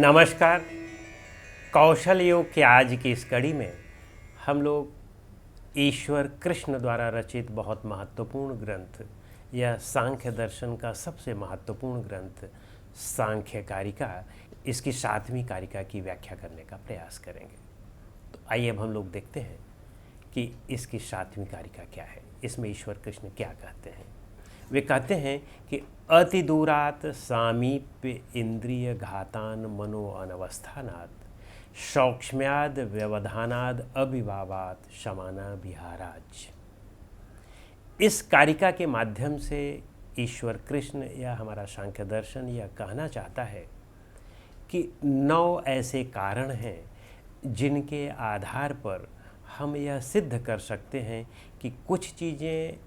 नमस्कार। कौशल योग की आज की इस कड़ी में हम लोग ईश्वर कृष्ण द्वारा रचित बहुत महत्वपूर्ण ग्रंथ या सांख्य दर्शन का सबसे महत्वपूर्ण ग्रंथ सांख्य कारिका, इसकी 7वीं कारिका की व्याख्या करने का प्रयास करेंगे। तो आइए अब हम लोग देखते हैं कि इसकी 7वीं कारिका क्या है, इसमें ईश्वर कृष्ण क्या कहते हैं। वे कहते हैं कि अति दूरात सामीप्य इंद्रिय घातान मनो अनवस्थानात् सौक्ष्म्याद व्यवधानाद अभिभावात शमाना विहाराज। इस कारिका के माध्यम से ईश्वर कृष्ण या हमारा सांख्य दर्शन यह कहना चाहता है कि 9 ऐसे कारण हैं जिनके आधार पर हम यह सिद्ध कर सकते हैं कि कुछ चीज़ें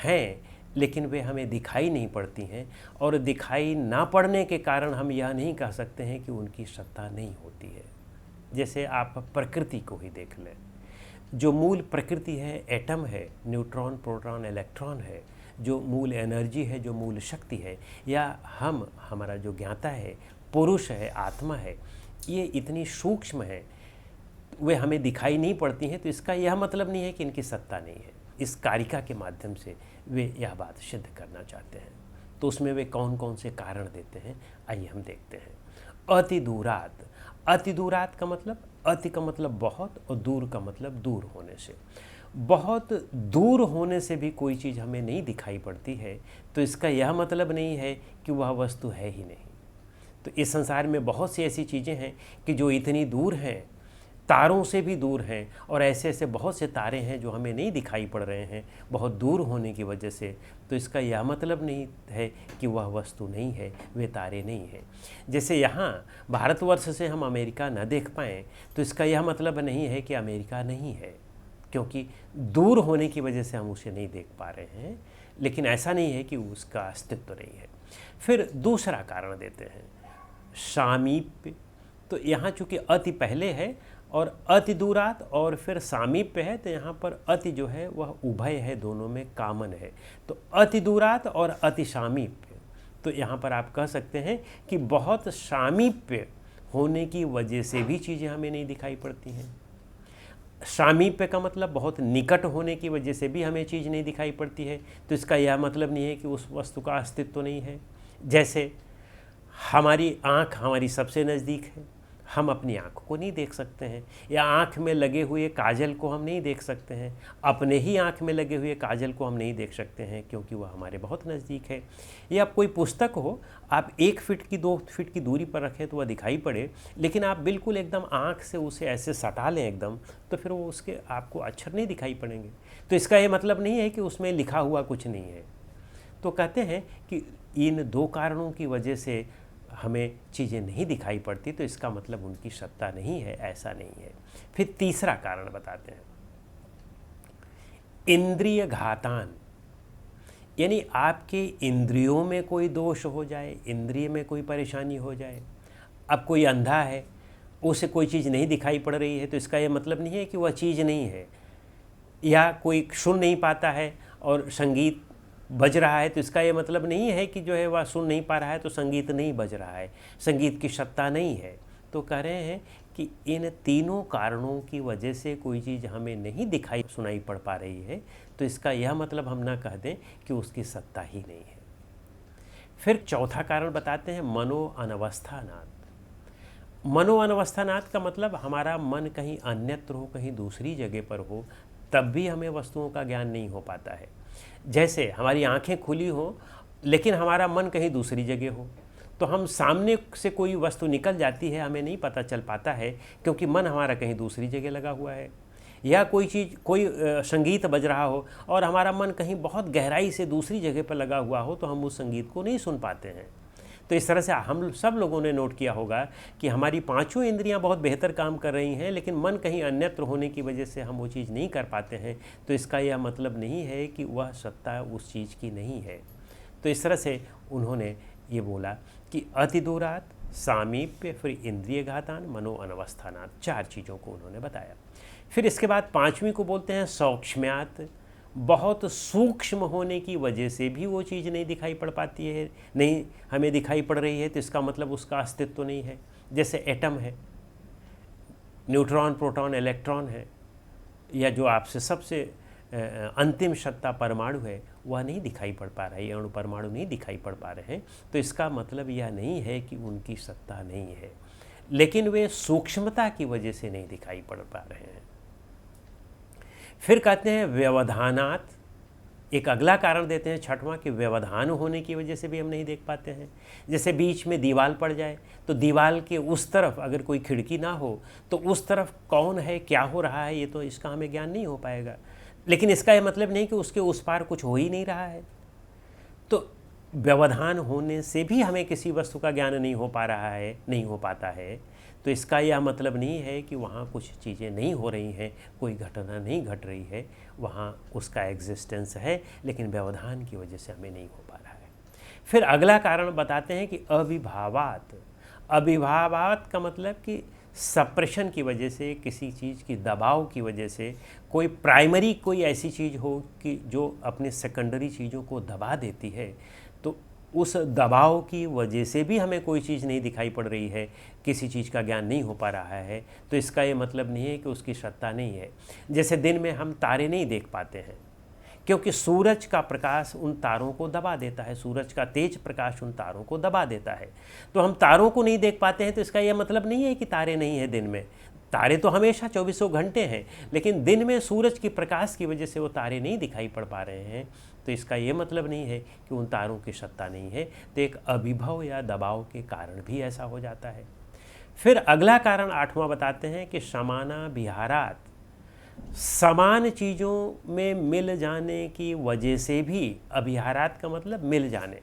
हैं लेकिन वे हमें दिखाई नहीं पड़ती हैं, और दिखाई ना पड़ने के कारण हम यह नहीं कह सकते हैं कि उनकी सत्ता नहीं होती है। जैसे आप प्रकृति को ही देख लें, जो मूल प्रकृति है, एटम है, न्यूट्रॉन प्रोटॉन इलेक्ट्रॉन है, जो मूल एनर्जी है, जो मूल शक्ति है, या हमारा जो ज्ञाता है, पुरुष है, आत्मा है, ये इतनी सूक्ष्म है, वे हमें दिखाई नहीं पड़ती हैं। तो इसका यह मतलब नहीं है कि इनकी सत्ता नहीं है। इस कारिका के माध्यम से वे यह बात सिद्ध करना चाहते हैं। तो उसमें वे कौन कौन से कारण देते हैं, आइए हम देखते हैं। अति दूरात, अति दूरात का मतलब, अति का मतलब बहुत और दूर का मतलब दूर होने से। बहुत दूर होने से भी कोई चीज़ हमें नहीं दिखाई पड़ती है तो इसका यह मतलब नहीं है कि वह वस्तु है ही नहीं। तो इस संसार में बहुत सी ऐसी चीज़ें हैं कि जो इतनी दूर हैं, तारों से भी दूर हैं, और ऐसे ऐसे बहुत से तारे हैं जो हमें नहीं दिखाई पड़ रहे हैं बहुत दूर होने की वजह से। तो इसका यह मतलब नहीं है कि वह वस्तु नहीं है, वे तारे नहीं हैं। जैसे यहाँ भारतवर्ष से हम अमेरिका न देख पाएँ तो इसका यह मतलब नहीं है कि अमेरिका नहीं है, क्योंकि दूर होने की वजह से हम उसे नहीं देख पा रहे हैं, लेकिन ऐसा नहीं है कि उसका अस्तित्व नहीं है। फिर दूसरा कारण देते हैं, सामीप्य। तो यहाँ चूँकि अति पहले है और अति दूरात और फिर सामीप्य है, तो यहाँ पर अति जो है वह उभय है, दोनों में कामन है। तो अति दूरात और अति सामीप्य, तो यहाँ पर आप कह सकते हैं कि बहुत सामीप्य होने की वजह से भी चीज़ें हमें नहीं दिखाई पड़ती हैं। सामीप्य का मतलब बहुत निकट होने की वजह से भी हमें चीज़ नहीं दिखाई पड़ती है। तो इसका यह मतलब नहीं है कि उस वस्तु का अस्तित्व नहीं है। जैसे हमारी आँख हमारी सबसे नज़दीक है, हम अपनी आँख को नहीं देख सकते हैं, या आँख में लगे हुए काजल को हम नहीं देख सकते हैं, अपने ही आँख में लगे हुए काजल को हम नहीं देख सकते हैं क्योंकि वह हमारे बहुत नज़दीक है। या कोई पुस्तक हो, आप 1 फीट की 2 फीट की दूरी पर रखें तो वह दिखाई पड़े, लेकिन आप बिल्कुल एकदम आँख से उसे ऐसे सटा लें एकदम, तो फिर वो उसके आपको अक्षर नहीं दिखाई पड़ेंगे। तो इसका ये मतलब नहीं है कि उसमें लिखा हुआ कुछ नहीं है। तो कहते हैं कि इन 2 कारणों की वजह से हमें चीज़ें नहीं दिखाई पड़ती, तो इसका मतलब उनकी सत्ता नहीं है, ऐसा नहीं है। फिर तीसरा कारण बताते हैं, इंद्रिय घातान, यानी आपके इंद्रियों में कोई दोष हो जाए, इंद्रिय में कोई परेशानी हो जाए। अब कोई अंधा है, उसे कोई चीज़ नहीं दिखाई पड़ रही है, तो इसका यह मतलब नहीं है कि वह चीज़ नहीं है। या कोई सुन नहीं पाता है और संगीत बज रहा है, तो इसका ये मतलब नहीं है कि जो है वह सुन नहीं पा रहा है तो संगीत नहीं बज रहा है, संगीत की सत्ता नहीं है। तो कह रहे हैं कि इन तीनों कारणों की वजह से कोई चीज़ हमें नहीं दिखाई सुनाई पड़ पा रही है, तो इसका यह मतलब हम ना कह दें कि उसकी सत्ता ही नहीं है। फिर चौथा कारण बताते हैं, मनो अनवस्थानात्। मनो अनवस्थानात् का मतलब हमारा मन कहीं अन्यत्र हो, कहीं दूसरी जगह पर हो, तब भी हमें वस्तुओं का ज्ञान नहीं हो पाता है। जैसे हमारी आंखें खुली हो लेकिन हमारा मन कहीं दूसरी जगह हो, तो हम सामने से कोई वस्तु निकल जाती है, हमें नहीं पता चल पाता है क्योंकि मन हमारा कहीं दूसरी जगह लगा हुआ है। या कोई चीज़, कोई संगीत बज रहा हो और हमारा मन कहीं बहुत गहराई से दूसरी जगह पर लगा हुआ हो, तो हम उस संगीत को नहीं सुन पाते हैं। तो इस तरह से हम सब लोगों ने नोट किया होगा कि हमारी 5 इंद्रियां बहुत बेहतर काम कर रही हैं, लेकिन मन कहीं अन्यत्र होने की वजह से हम वो चीज़ नहीं कर पाते हैं। तो इसका यह मतलब नहीं है कि वह सत्ता उस चीज़ की नहीं है। तो इस तरह से उन्होंने ये बोला कि अति दूरात, सामीप्य, फिर इंद्रिय घातान, मनो अनवस्थानात्, 4 चीज़ों को उन्होंने बताया। फिर इसके बाद 5वीं को बोलते हैं सौक्ष्म्यात। बहुत सूक्ष्म होने की वजह से भी वो चीज़ नहीं दिखाई पड़ पाती है, नहीं हमें दिखाई पड़ रही है, तो इसका मतलब उसका अस्तित्व तो नहीं है। जैसे एटम है, न्यूट्रॉन, प्रोटॉन, इलेक्ट्रॉन है, या जो आपसे सबसे अंतिम सत्ता परमाणु है, वह नहीं दिखाई पड़ पा रही है, अणु परमाणु नहीं दिखाई पड़ पा रहे हैं, तो इसका मतलब यह नहीं है कि उनकी सत्ता नहीं है, लेकिन वे सूक्ष्मता की वजह से नहीं दिखाई पड़ पा रहे हैं। फिर कहते हैं व्यवधानात, एक अगला कारण देते हैं छठवां, कि व्यवधान होने की वजह से भी हम नहीं देख पाते हैं। जैसे बीच में दीवार पड़ जाए, तो दीवार के उस तरफ अगर कोई खिड़की ना हो तो उस तरफ कौन है, क्या हो रहा है, ये तो इसका हमें ज्ञान नहीं हो पाएगा। लेकिन इसका ये मतलब नहीं कि उसके उस पार कुछ हो ही नहीं रहा है। तो व्यवधान होने से भी हमें किसी वस्तु का ज्ञान नहीं हो पा रहा है, नहीं हो पाता है, तो इसका यह मतलब नहीं है कि वहाँ कुछ चीज़ें नहीं हो रही हैं, कोई घटना नहीं घट रही है, वहाँ उसका एग्जिस्टेंस है, लेकिन व्यवधान की वजह से हमें नहीं हो पा रहा है। फिर अगला कारण बताते हैं कि अविभावात। अविभावात का मतलब कि सप्रेशन की वजह से, किसी चीज़ की दबाव की वजह से, कोई प्राइमरी कोई ऐसी चीज़ हो कि जो अपने सेकेंडरी चीज़ों को दबा देती है, तो उस दबाव की वजह से भी हमें कोई चीज़ नहीं दिखाई पड़ रही है, किसी चीज़ का ज्ञान नहीं हो पा रहा है, तो इसका ये मतलब नहीं है कि उसकी सत्ता नहीं है। जैसे दिन में हम तारे नहीं देख पाते हैं, क्योंकि सूरज का प्रकाश उन तारों को दबा देता है, सूरज का तेज प्रकाश उन तारों को दबा देता है, तो हम तारों को नहीं देख पाते हैं, तो इसका यह मतलब नहीं है कि तारे नहीं हैं दिन में। तारे तो हमेशा 24 घंटे हैं, लेकिन दिन में सूरज की प्रकाश की वजह से वो तारे नहीं दिखाई पड़ पा रहे हैं, तो इसका ये मतलब नहीं है कि उन तारों की सत्ता नहीं है। तो एक अभिभव या दबाव के कारण भी ऐसा हो जाता है। फिर अगला कारण आठवां बताते हैं कि समाना विहारात, समान चीज़ों में मिल जाने की वजह से भी, अभिहारात का मतलब मिल जाने,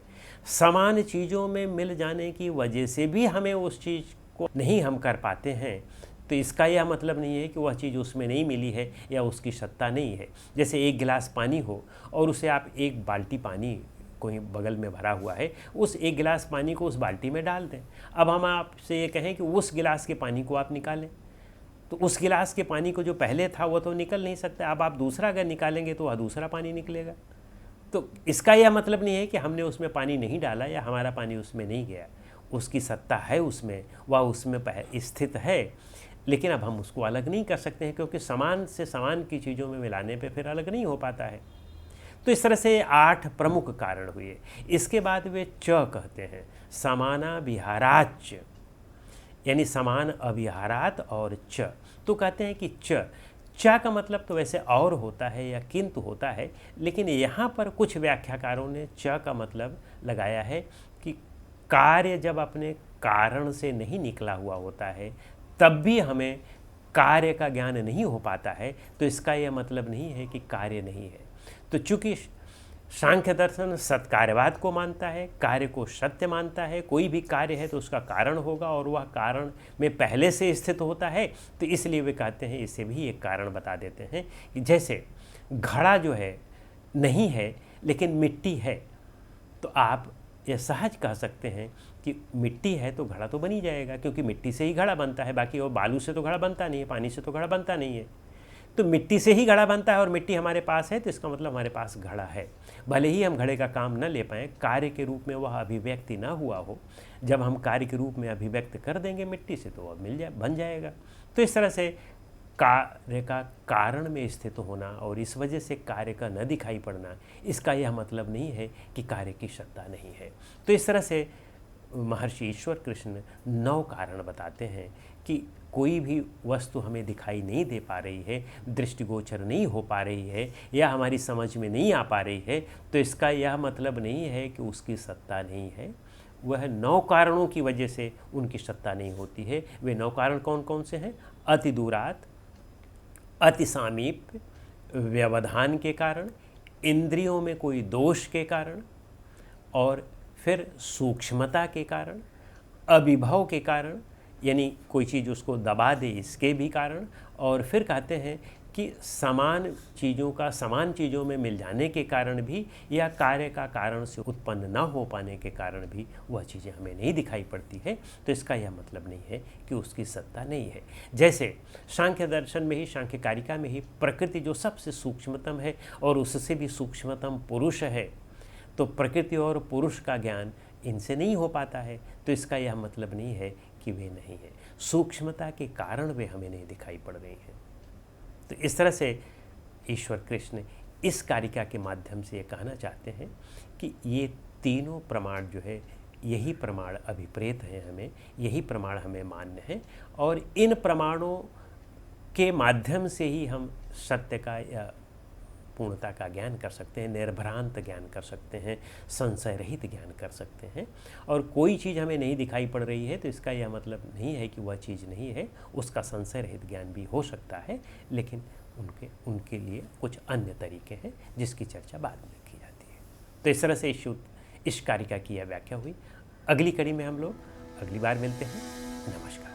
समान चीज़ों में मिल जाने की वजह से भी हमें उस चीज़ को नहीं हम कर पाते हैं, तो इसका यह मतलब नहीं है कि वह चीज़ उसमें नहीं मिली है या उसकी सत्ता नहीं है। जैसे एक गिलास पानी हो और उसे आप एक बाल्टी पानी कोई बगल में भरा हुआ है, उस एक गिलास पानी को उस बाल्टी में डाल दें। अब हम आपसे ये कहें कि उस गिलास के पानी को आप निकालें, तो उस गिलास के पानी को जो पहले था वह तो निकल नहीं सकता। अब आप दूसरा अगर निकालेंगे तो वह दूसरा पानी निकलेगा। तो इसका यह मतलब नहीं है कि हमने उसमें पानी नहीं डाला या हमारा पानी उसमें नहीं गया, उसकी सत्ता है उसमें, वह उसमें स्थित है, लेकिन अब हम उसको अलग नहीं कर सकते हैं, क्योंकि समान से समान की चीज़ों में मिलाने पे फिर अलग नहीं हो पाता है। तो इस तरह से 8 प्रमुख कारण हुए। इसके बाद वे च कहते हैं, समाना विहाराच, यानी समान अविहारात और च। तो कहते हैं कि च का मतलब तो वैसे और होता है या किंतु होता है, लेकिन यहाँ पर कुछ व्याख्याकारों ने च का मतलब लगाया है कि कार्य जब अपने कारण से नहीं निकला हुआ होता है तब भी हमें कार्य का ज्ञान नहीं हो पाता है, तो इसका यह मतलब नहीं है कि कार्य नहीं है। तो चूंकि सांख्य दर्शन सत्कार्यवाद को मानता है, कार्य को सत्य मानता है, कोई भी कार्य है तो उसका कारण होगा और वह कारण में पहले से स्थित होता है, तो इसलिए वे कहते हैं, इसे भी एक कारण बता देते हैं कि जैसे घड़ा जो है नहीं है लेकिन मिट्टी है, तो आप यह सहज कह सकते हैं कि मिट्टी है तो घड़ा तो बन ही जाएगा, क्योंकि मिट्टी से ही घड़ा बनता है, बाकी और बालू से तो घड़ा बनता नहीं है, पानी से तो घड़ा बनता नहीं है। तो मिट्टी से ही घड़ा बनता है और मिट्टी हमारे पास है, तो इसका मतलब हमारे पास घड़ा है। भले ही हम घड़े का काम न ले पाएँ, कार्य के रूप में वह अभिव्यक्ति ना हुआ हो, जब हम कार्य के रूप में अभिव्यक्त कर देंगे मिट्टी से तो वह बन जाएगा। तो इस तरह से कार्य का कारण में स्थित होना और इस वजह से कार्य का न दिखाई पड़ना, इसका यह मतलब नहीं है कि कार्य की सत्ता नहीं है। तो इस तरह से महर्षि ईश्वर कृष्ण 9 कारण बताते हैं कि कोई भी वस्तु हमें दिखाई नहीं दे पा रही है, दृष्टिगोचर नहीं हो पा रही है या हमारी समझ में नहीं आ पा रही है, तो इसका यह मतलब नहीं है कि उसकी सत्ता नहीं है। वह 9 कारणों की वजह से उनकी सत्ता नहीं होती है। वे 9 कारण कौन कौन से हैं? अति दूरात, अति सामीप्य, व्यवधान के कारण, इंद्रियों में कोई दोष के कारण, और फिर सूक्ष्मता के कारण, अभिभव के कारण, यानी कोई चीज़ उसको दबा दे इसके भी कारण, और फिर कहते हैं कि समान चीज़ों का समान चीज़ों में मिल जाने के कारण भी या कार्य का कारण से उत्पन्न ना हो पाने के कारण भी वह चीज़ें हमें नहीं दिखाई पड़ती है, तो इसका यह मतलब नहीं है कि उसकी सत्ता नहीं है। जैसे सांख्य दर्शन में ही, सांख्य कारिका में ही प्रकृति जो सबसे सूक्ष्मतम है और उससे भी सूक्ष्मतम पुरुष है, तो प्रकृति और पुरुष का ज्ञान इनसे नहीं हो पाता है, तो इसका यह मतलब नहीं है कि वे नहीं है। सूक्ष्मता के कारण वे हमें नहीं दिखाई पड़ रही हैं। तो इस तरह से ईश्वर कृष्ण इस कारिका के माध्यम से ये कहना चाहते हैं कि ये तीनों प्रमाण जो है, यही प्रमाण अभिप्रेत हैं, हमें यही प्रमाण हमें मान्य है, और इन प्रमाणों के माध्यम से ही हम सत्य का या पूर्णता का ज्ञान कर सकते हैं, निर्भ्रांत ज्ञान कर सकते हैं, संशय रहित ज्ञान कर सकते हैं। और कोई चीज़ हमें नहीं दिखाई पड़ रही है तो इसका यह मतलब नहीं है कि वह चीज़ नहीं है, उसका संशय रहित ज्ञान भी हो सकता है, लेकिन उनके लिए कुछ अन्य तरीके हैं जिसकी चर्चा बाद में की जाती है। तो इस तरह से इस कारिका की यह व्याख्या हुई। अगली कड़ी में हम लोग अगली बार मिलते हैं। नमस्कार।